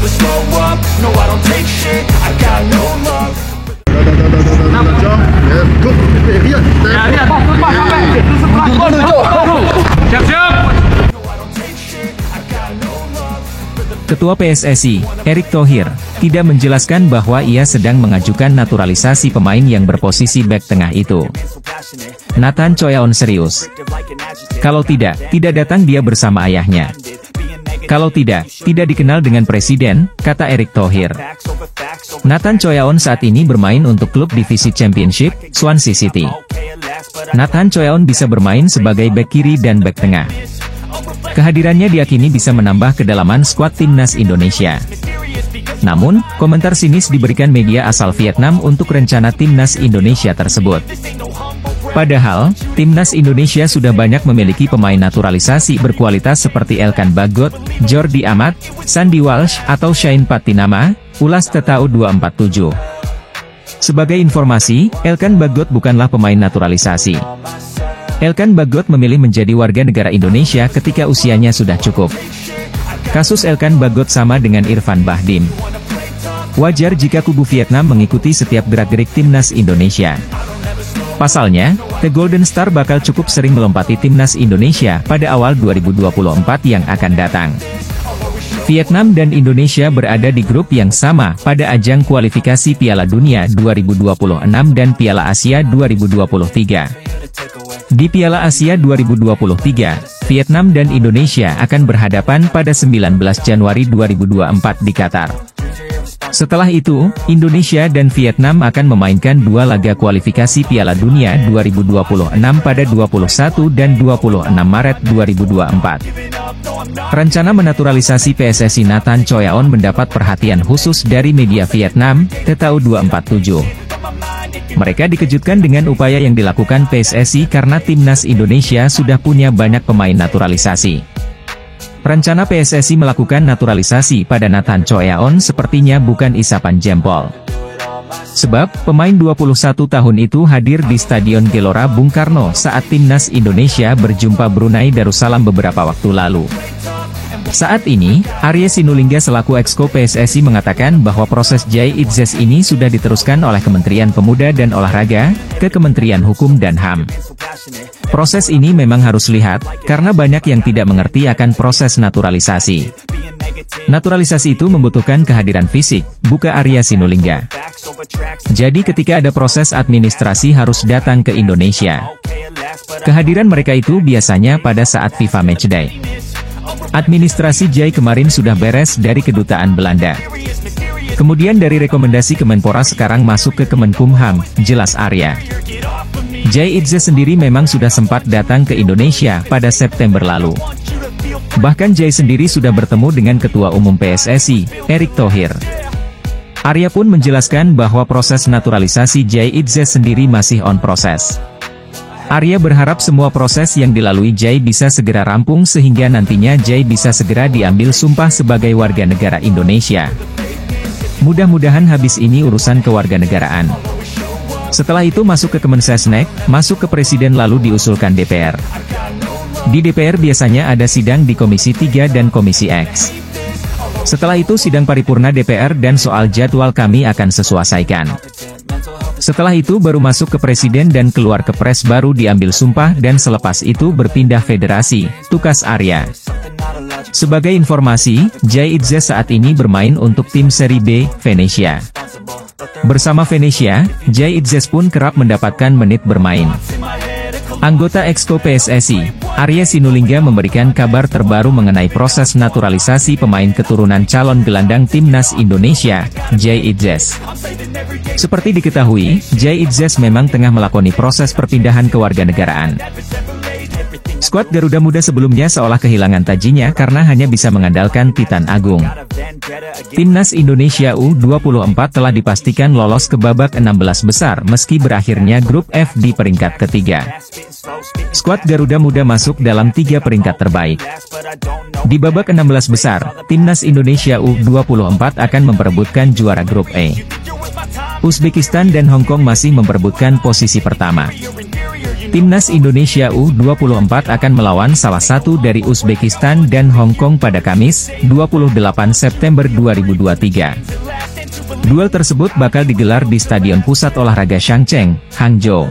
never slow up, no I don't take shit, I got no love. Ketua PSSI, Erick Thohir, tidak menjelaskan bahwa ia sedang mengajukan naturalisasi pemain yang berposisi bek tengah itu. Nathan Choyaon serius. Kalau tidak datang dia bersama ayahnya. Kalau tidak dikenal dengan presiden, kata Erick Thohir. Nathan Choyaon saat ini bermain untuk klub divisi Championship, Swansea City. Nathan Choyaon bisa bermain sebagai bek kiri dan bek tengah. Kehadirannya diyakini bisa menambah kedalaman skuad timnas Indonesia. Namun, komentar sinis diberikan media asal Vietnam untuk rencana timnas Indonesia tersebut. Padahal, timnas Indonesia sudah banyak memiliki pemain naturalisasi berkualitas seperti Elkan Bagot, Jordi Amat, Sandy Walsh, atau Shane Patinama, ulas TTAU 247. Sebagai informasi, Elkan Bagot bukanlah pemain naturalisasi. Elkan Bagot memilih menjadi warga negara Indonesia ketika usianya sudah cukup. Kasus Elkan Bagot sama dengan Irfan Bahdim. Wajar jika kubu Vietnam mengikuti setiap gerak-gerik timnas Indonesia. Pasalnya, The Golden Star bakal cukup sering melompati timnas Indonesia pada awal 2024 yang akan datang. Vietnam dan Indonesia berada di grup yang sama pada ajang kualifikasi Piala Dunia 2026 dan Piala Asia 2023. Di Piala Asia 2023, Vietnam dan Indonesia akan berhadapan pada 19 Januari 2024 di Qatar. Setelah itu, Indonesia dan Vietnam akan memainkan dua laga kualifikasi Piala Dunia 2026 pada 21 dan 26 Maret 2024. Rencana menaturalisasi PSSI Nathan Choyaon mendapat perhatian khusus dari media Vietnam, TTAU 247. Mereka dikejutkan dengan upaya yang dilakukan PSSI karena timnas Indonesia sudah punya banyak pemain naturalisasi. Rencana PSSI melakukan naturalisasi pada Nathan Choyaon sepertinya bukan isapan jempol. Sebab, pemain 21 tahun itu hadir di Stadion Gelora Bung Karno saat timnas Indonesia berjumpa Brunei Darussalam beberapa waktu lalu. Saat ini, Arya Sinulinga selaku Exco PSSI mengatakan bahwa proses Jai Itzes ini sudah diteruskan oleh Kementerian Pemuda dan Olahraga, ke Kementerian Hukum dan HAM. Proses ini memang harus lihat, karena banyak yang tidak mengerti akan proses naturalisasi. Naturalisasi itu membutuhkan kehadiran fisik, buka Arya Sinulinga. Jadi ketika ada proses administrasi harus datang ke Indonesia. Kehadiran mereka itu biasanya pada saat FIFA Matchday. Administrasi Jai kemarin sudah beres dari Kedutaan Belanda. Kemudian dari rekomendasi Kemenpora sekarang masuk ke Kemenkumham, jelas Arya. Jai Itzes sendiri memang sudah sempat datang ke Indonesia pada September lalu. Bahkan Jai sendiri sudah bertemu dengan Ketua Umum PSSI, Erick Thohir. Arya pun menjelaskan bahwa proses naturalisasi Jai Itzes sendiri masih on proses. Arya berharap semua proses yang dilalui Jai bisa segera rampung sehingga nantinya Jai bisa segera diambil sumpah sebagai warga negara Indonesia. Mudah-mudahan habis ini urusan kewarganegaraan. Setelah itu masuk ke Kemensesnek, masuk ke Presiden lalu diusulkan DPR. Di DPR biasanya ada sidang di Komisi 3 dan Komisi X. Setelah itu sidang paripurna DPR dan soal jadwal kami akan sesuaikan. Setelah itu baru masuk ke Presiden dan keluar Kepres baru diambil sumpah dan selepas itu berpindah federasi, tukas Arya. Sebagai informasi, Jai Itzes saat ini bermain untuk tim Serie B, Venezia. Bersama Venezia, Jai Itzes pun kerap mendapatkan menit bermain. Anggota Exco PSSI, Arya Sinulinga memberikan kabar terbaru mengenai proses naturalisasi pemain keturunan calon gelandang timnas Indonesia, Jai Itzes. Seperti diketahui, Jai Itzes memang tengah melakoni proses perpindahan kewarganegaraan. Skuad Garuda Muda sebelumnya seolah kehilangan tajinya karena hanya bisa mengandalkan Titan Agung. Timnas Indonesia U24 telah dipastikan lolos ke babak 16 besar meski berakhirnya grup F di peringkat ketiga. Skuad Garuda Muda masuk dalam 3 peringkat terbaik. Di babak 16 besar, Timnas Indonesia U24 akan memperebutkan juara grup E. Uzbekistan dan Hong Kong masih memperebutkan posisi pertama. Timnas Indonesia U24 akan melawan salah satu dari Uzbekistan dan Hong Kong pada Kamis, 28 September 2023. Duel tersebut bakal digelar di Stadion Pusat Olahraga Shangcheng, Hangzhou.